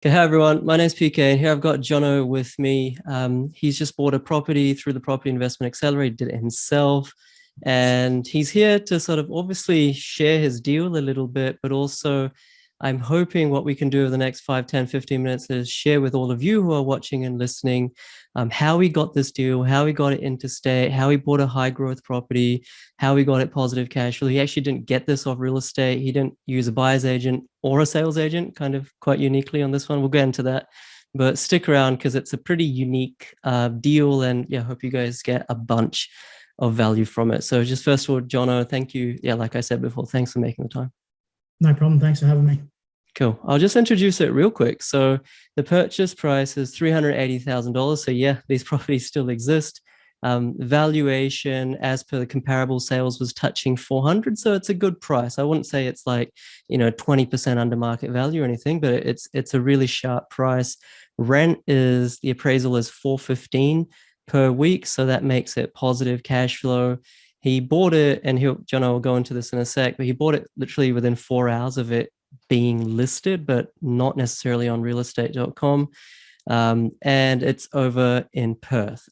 Okay, hi everyone. My name's PK, and here I've got Jono with me. He's just bought a property through the Property Investment Accelerator, did it himself, and he's here to sort of obviously share his deal a little bit, but also I'm hoping what we can do over the next 5, 10, 15 minutes is share with all of you who are watching and listening how he got this deal, how he got it interstate, how he bought a high growth property, how he got it positive cash flow. He actually didn't get this off real estate. He didn't use a buyer's agent or a sales agent, kind of quite uniquely on this one. We'll get into that. But stick around because it's a pretty unique deal. And yeah, hope you guys get a bunch of value from it. So just first of all, Jono, thank you. Yeah, like I said before, thanks for making the time. No problem. Thanks for having me. Cool. I'll just introduce it real quick. So the purchase price is $380,000. So yeah, these properties still exist. Valuation as per the comparable sales was touching 400. So it's a good price. I wouldn't say it's like, 20% under market value or anything, but it's a really sharp price. Rent is the appraisal is 415 per week. So that makes it positive cash flow. He bought it, and Jono will go into this in a sec, but he bought it literally within 4 hours of it being listed, but not necessarily on realestate.com. And it's over in Perth,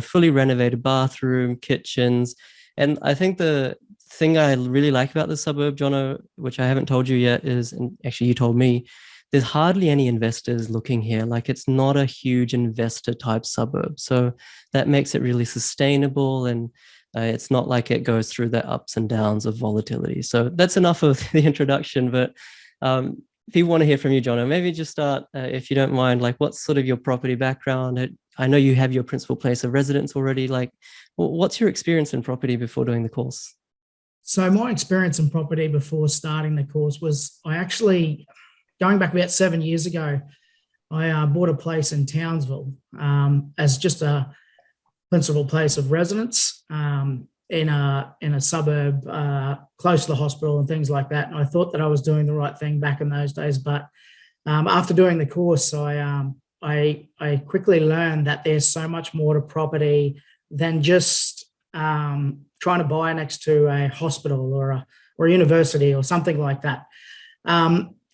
fully renovated bathroom, kitchens. And I think the thing I really like about the suburb, Jono, which I haven't told you yet, is, and actually you told me, there's hardly any investors looking here. Like it's not a huge investor type suburb. So that makes it really sustainable, and it's not like it goes through the ups and downs of volatility. So that's enough of the introduction. But if you want to hear from you, Jono, maybe just start, if you don't mind, like what's sort of your property background? I know you have your principal place of residence already. Like, what's your experience in property before doing the course? So my experience in property before starting the course was I actually, going back about 7 years ago, I bought a place in Townsville as just a principal place of residence in a suburb close to the hospital and things like that. And I thought that I was doing the right thing back in those days. But after doing the course, I quickly learned that there's so much more to property than just trying to buy next to a hospital or a university or something like that.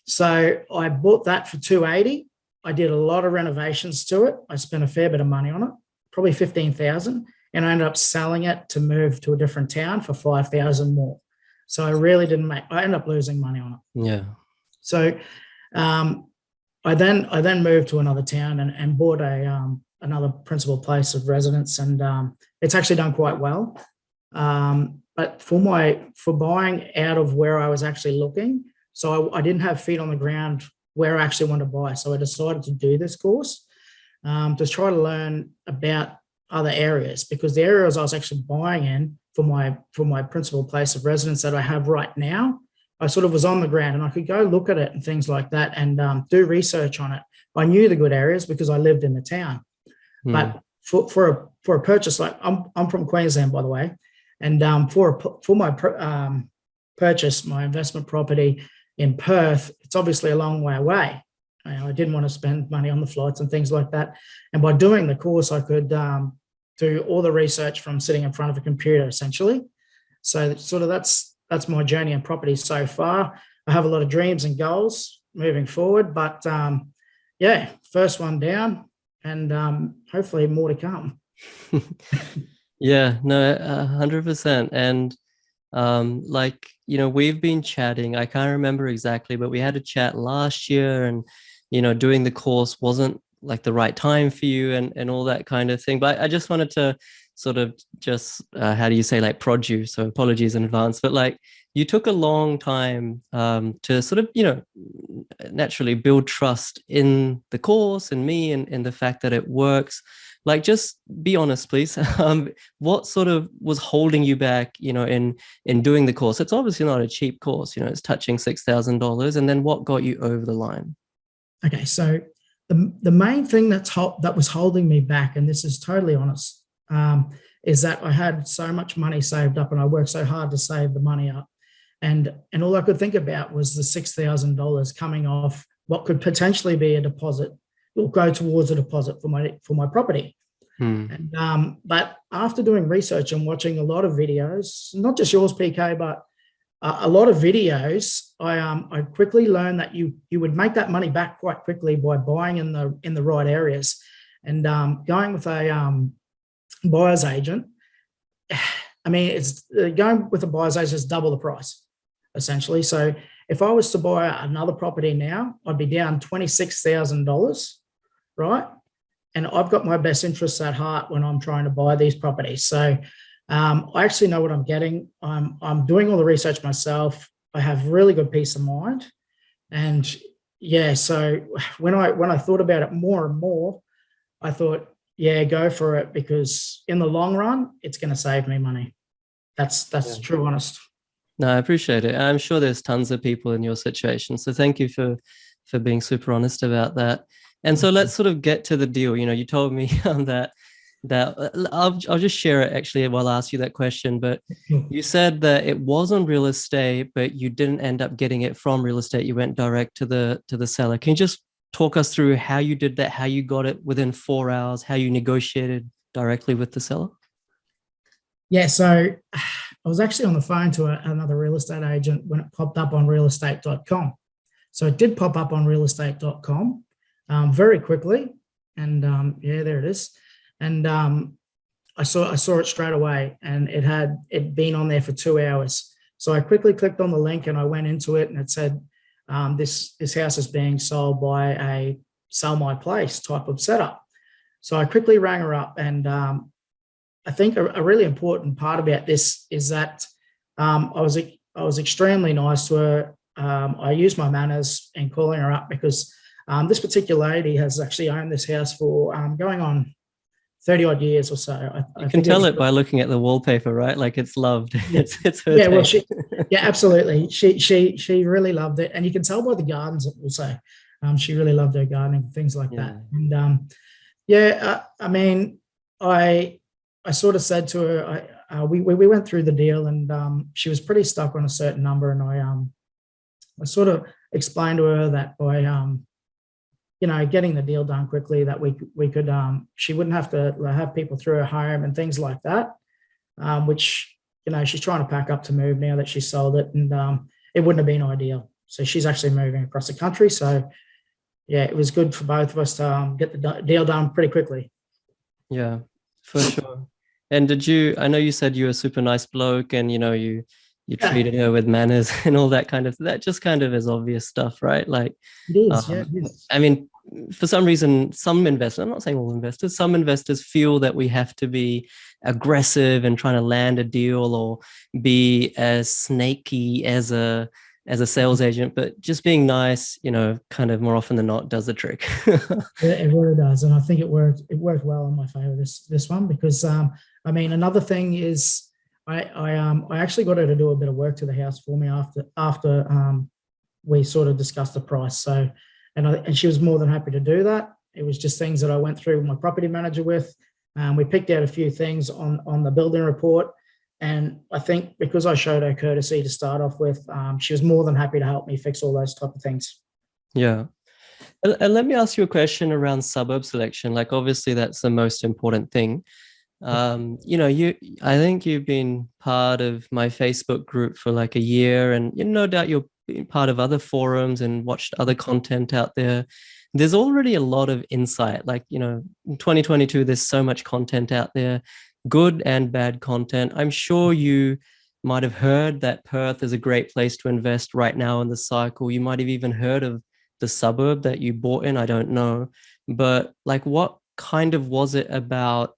So I bought that for 280. I did a lot of renovations to it. I spent a fair bit of money on it, probably 15,000. And I ended up selling it to move to a different town for 5,000 more. So I really didn't I ended up losing money on it. Yeah. So I then moved to another town and bought another principal place of residence, and it's actually done quite well. But for buying out of where I was actually looking, so I didn't have feet on the ground where I actually wanted to buy. So I decided to do this course to try to learn about other areas, because the areas I was actually buying in for my principal place of residence that I have right now, I sort of was on the ground and I could go look at it and things like that and do research on it. I knew the good areas because I lived in the town. But for a purchase, like I'm from Queensland, by the way, and for my purchase, my investment property in Perth, it's obviously a long way away. I didn't want to spend money on the flights and things like that. And by doing the course, I could do all the research from sitting in front of a computer, essentially. So sort of that's my journey in property so far. I have a lot of dreams and goals moving forward, but yeah, first one down, and hopefully more to come. Yeah, no, 100%. And we've been chatting. I can't remember exactly, but we had a chat last year, and doing the course wasn't like the right time for you and all that kind of thing. But I just wanted to sort of just, how do you say, like prod you? So apologies in advance, but like you took a long time to sort of, naturally build trust in the course and me and the fact that it works. Like, just be honest, please. What sort of was holding you back, in doing the course? It's obviously not a cheap course, it's touching $6,000. And then what got you over the line? Okay, so the main thing that was holding me back, and this is totally honest, is that I had so much money saved up and I worked so hard to save the money up. And all I could think about was the $6,000 coming off what could potentially be a deposit or go towards a deposit for my property. And, but after doing research and watching a lot of videos, not just yours, PK, but a lot of videos, I quickly learned that you would make that money back quite quickly by buying in the right areas, and going with a buyer's agent. I mean, it's going with a buyer's agent is double the price, essentially. So if I was to buy another property now, I'd be down $26,000, right? And I've got my best interests at heart when I'm trying to buy these properties. So I actually know what I'm getting. I'm doing all the research myself. I have really good peace of mind. And yeah, so when I thought about it more and more, I thought, yeah, go for it, because in the long run, it's going to save me money. That's true, honest. No, I appreciate it. I'm sure there's tons of people in your situation. So thank you for being super honest about that. And so let's sort of get to the deal. You told me that I'll just share it actually while I ask you that question. But you said that it was on real estate, but you didn't end up getting it from real estate. You went direct to the seller. Can you just talk us through how you did that, how you got it within 4 hours, how you negotiated directly with the seller? Yeah, so I was actually on the phone to another real estate agent when it popped up on realestate.com. So it did pop up on realestate.com very quickly. And yeah, there it is. And I saw it straight away, and it been on there for 2 hours. So I quickly clicked on the link and I went into it, and it said, this house is being sold by a sell my place type of setup. So I quickly rang her up, and I think a really important part about this is that I was extremely nice to her. I used my manners in calling her up, because this particular lady has actually owned this house for going on 30 odd years or so. You can tell it by looking at the wallpaper, right? Like it's loved. Yeah. It's her. Yeah, well, yeah, absolutely. She really loved it, and you can tell by the gardens also. She really loved her gardening, things like that. And I mean, I sort of said to her, we went through the deal, and she was pretty stuck on a certain number, and I sort of explained to her that by getting the deal done quickly, that we could she wouldn't have to have people through her home and things like that, which she's trying to pack up to move now that she sold it, and it wouldn't have been ideal. So she's actually moving across the country. So yeah, it was good for both of us to get the deal done pretty quickly. Yeah, for sure. And I know you said you were a super nice bloke, and you treated her with manners and all that that just kind of is obvious stuff, right? Like it is, yeah, it is. I mean, for some reason, some investors, I'm not saying all investors, some investors feel that we have to be aggressive and trying to land a deal, or be as snaky as a sales agent, but just being nice, kind of more often than not does the trick. It really does. And I think it worked well in my favor, this one, because I mean, another thing is I actually got her to do a bit of work to the house for me after we sort of discussed the price. So, and she was more than happy to do that. It was just things that I went through with my property manager with. We picked out a few things on the building report. And I think because I showed her courtesy to start off with, she was more than happy to help me fix all those type of things. Yeah. And let me ask you a question around suburb selection. Like, obviously that's the most important thing. I think you've been part of my Facebook group for like a year, and no doubt you're part of other forums and watched other content out there. There's already a lot of insight. Like, in 2022, there's so much content out there, good and bad content. I'm sure you might have heard that Perth is a great place to invest right now in the cycle. You might have even heard of the suburb that you bought in. I don't know. But like, what kind of was it about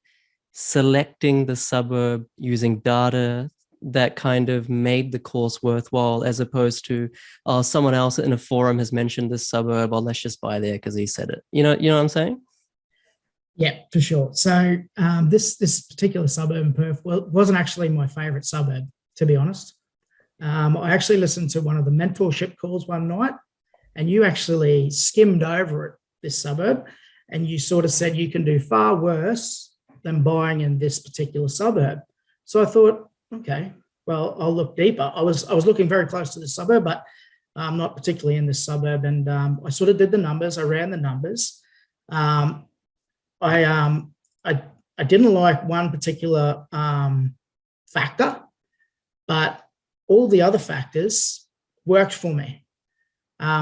selecting the suburb using data that kind of made the course worthwhile, as opposed to, oh, someone else in a forum has mentioned this suburb, or let's just buy there because he said it. You know what I'm saying? Yeah, for sure. So this particular suburb in Perth wasn't actually my favourite suburb, to be honest. I actually listened to one of the mentorship calls one night, and you actually skimmed over it, this suburb, and you sort of said you can do far worse than buying in this particular suburb. So I thought, okay, well, I'll look deeper. I was looking very close to the suburb, but not particularly in this suburb. And I sort of did the numbers. I ran the numbers. I didn't like one particular factor, but all the other factors worked for me.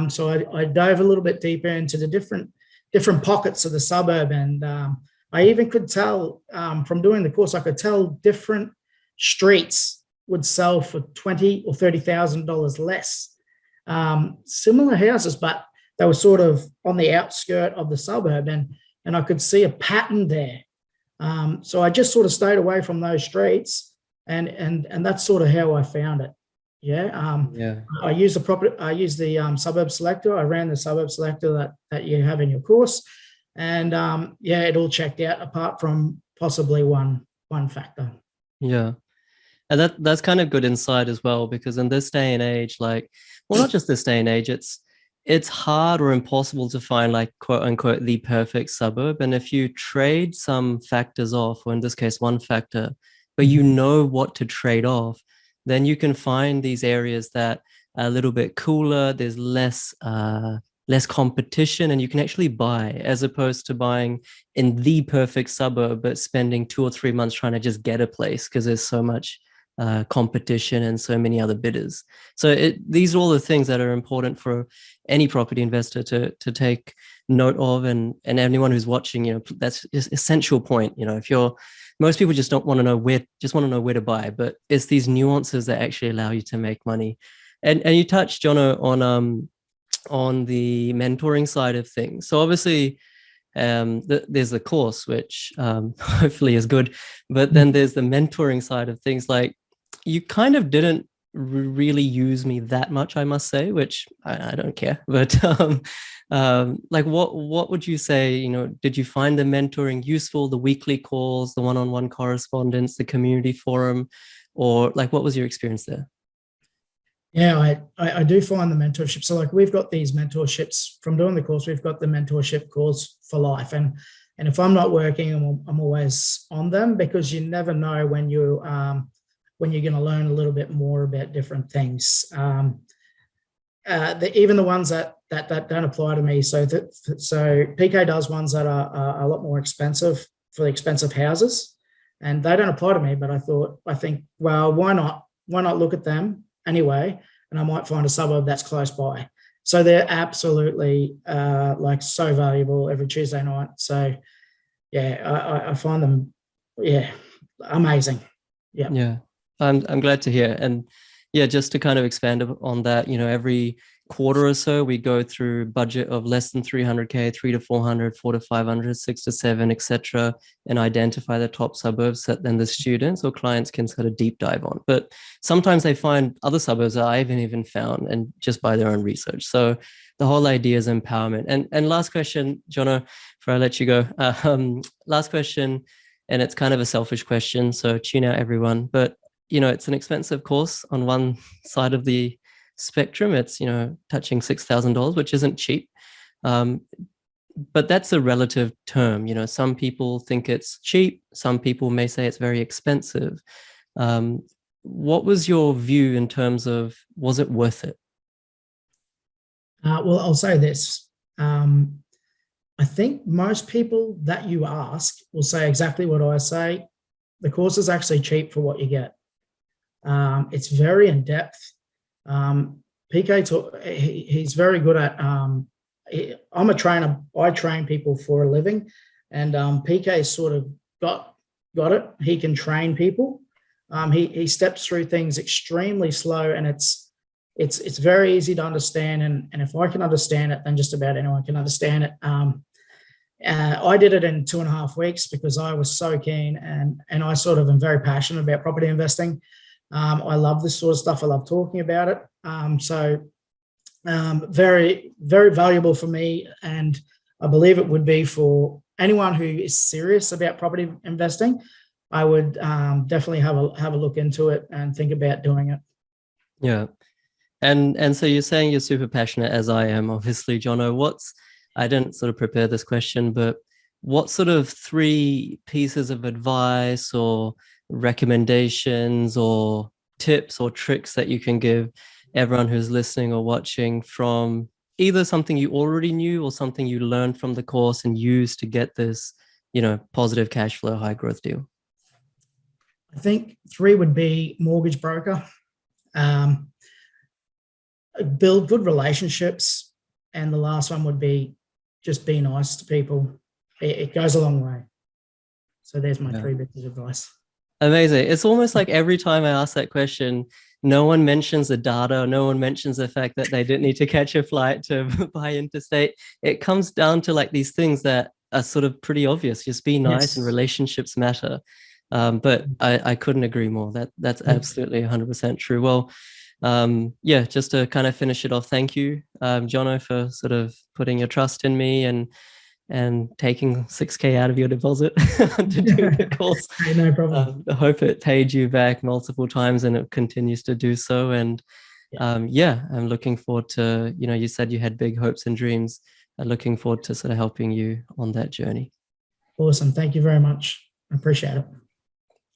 So I dove a little bit deeper into the different pockets of the suburb, and I even could tell from doing the course, I could tell different streets would sell for $20,000 or $30,000 less. Similar houses, but they were sort of on the outskirt of the suburb, and I could see a pattern there. So I just sort of stayed away from those streets, and that's sort of how I found it. Yeah. I used the suburb selector. I ran the suburb selector that you have in your course, and it all checked out apart from possibly one factor. Yeah. And that's kind of good insight as well, because in this day and age, like, well, not just this day and age, it's hard or impossible to find, like, quote unquote, the perfect suburb. And if you trade some factors off, or in this case, one factor, but you know what to trade off, then you can find these areas that are a little bit cooler. There's less competition, and you can actually buy, as opposed to buying in the perfect suburb, but spending 2 or 3 months trying to just get a place because there's so much competition and so many other bidders. So these are all the things that are important for any property investor to take note of, and anyone who's watching, that's just essential point. If most people just don't want to know where to buy, but it's these nuances that actually allow you to make money. And you touched, Jono, on the mentoring side of things. So obviously, there's the course, which hopefully is good, but then there's the mentoring side of things. Like, you kind of didn't really use me that much, I must say, which I don't care. But like, what would you say? Did you find the mentoring useful? The weekly calls, the one-on-one correspondence, the community forum, or like, what was your experience there? Yeah, I do find the mentorship. So, like, we've got these mentorships from doing the course. We've got the mentorship calls for life, and if I'm not working, I'm always on them, because you never know when you're going to learn a little bit more about different things. Even the ones that don't apply to me. So PK does ones that are a lot more expensive for the expensive houses, and they don't apply to me. But I think, well, why not look at them anyway, and I might find a suburb that's close by. So they're absolutely like so valuable every Tuesday night. So yeah, I find them amazing. Yeah, I'm glad to hear. And yeah, just to kind of expand on that, every quarter or so we go through budget of less than 300k, 3 to 400, 4 to 500, 6 to 7, etc., and identify the top suburbs that then the students or clients can sort of deep dive on. But sometimes they find other suburbs that I haven't even found, and just by their own research. So the whole idea is empowerment. And last question, Jono, before I let you go, last question, and it's kind of a selfish question, so tune out everyone. But it's an expensive course on one side of the spectrum. It's touching $6,000, which isn't cheap, but that's a relative term. Some people think it's cheap, some people may say it's very expensive. What was your view in terms of, was it worth it? Well, I'll say this. I think most people that you ask will say exactly what I say. The course is actually cheap for what you get. It's very in depth. PK, he's very good at. I'm a trainer. I train people for a living, and PK sort of got it. He can train people. He steps through things extremely slow, and it's very easy to understand. And if I can understand it, then just about anyone can understand it. I did it in 2.5 weeks because I was so keen, and I sort of am very passionate about property investing. I love this sort of stuff. I love talking about it. So very, very valuable for me, and I believe it would be for anyone who is serious about property investing. I would definitely have a look into it and think about doing it. Yeah. And so you're saying you're super passionate, as I am, obviously, Jono. I didn't sort of prepare this question, but what sort of 3 pieces of advice or recommendations or tips or tricks that you can give everyone who's listening or watching, from either something you already knew or something you learned from the course and used to get this, positive cash flow, high growth deal? I think 3 would be mortgage broker. Build good relationships. And the last one would be just be nice to people. It goes a long way. So there's my 3 bits of advice. Amazing. It's almost like every time I ask that question, no one mentions the data. No one mentions the fact that they didn't need to catch a flight to buy interstate. It comes down to like these things that are sort of pretty obvious. Just be nice, and relationships matter. But I couldn't agree more. That's absolutely 100% true. Well, yeah, just to kind of finish it off, thank you, Jono, for sort of putting your trust in me and taking $6,000 out of your deposit to do the course. No problem. I hope it paid you back multiple times, and it continues to do so. And yeah, I'm looking forward to, you said you had big hopes and dreams. I'm looking forward to sort of helping you on that journey. Awesome. Thank you very much. I appreciate it.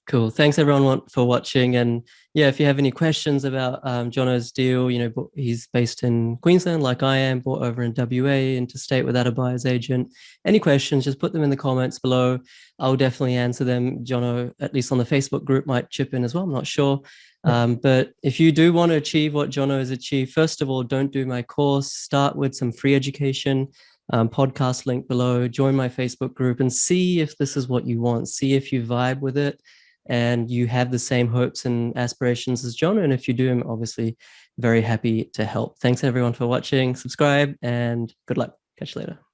Cool. Thanks everyone for watching. And yeah, if you have any questions about Jono's deal, he's based in Queensland like I am, bought over in WA, interstate without a buyer's agent. Any questions, just put them in the comments below. I'll definitely answer them. Jono, at least on the Facebook group, might chip in as well. I'm not sure. But if you do want to achieve what Jono has achieved, first of all, don't do my course. Start with some free education. Podcast link below. Join my Facebook group and see if this is what you want. See if you vibe with it and you have the same hopes and aspirations as Jono. And if you do, I'm obviously very happy to help. Thanks everyone for watching. Subscribe and good luck. Catch you later.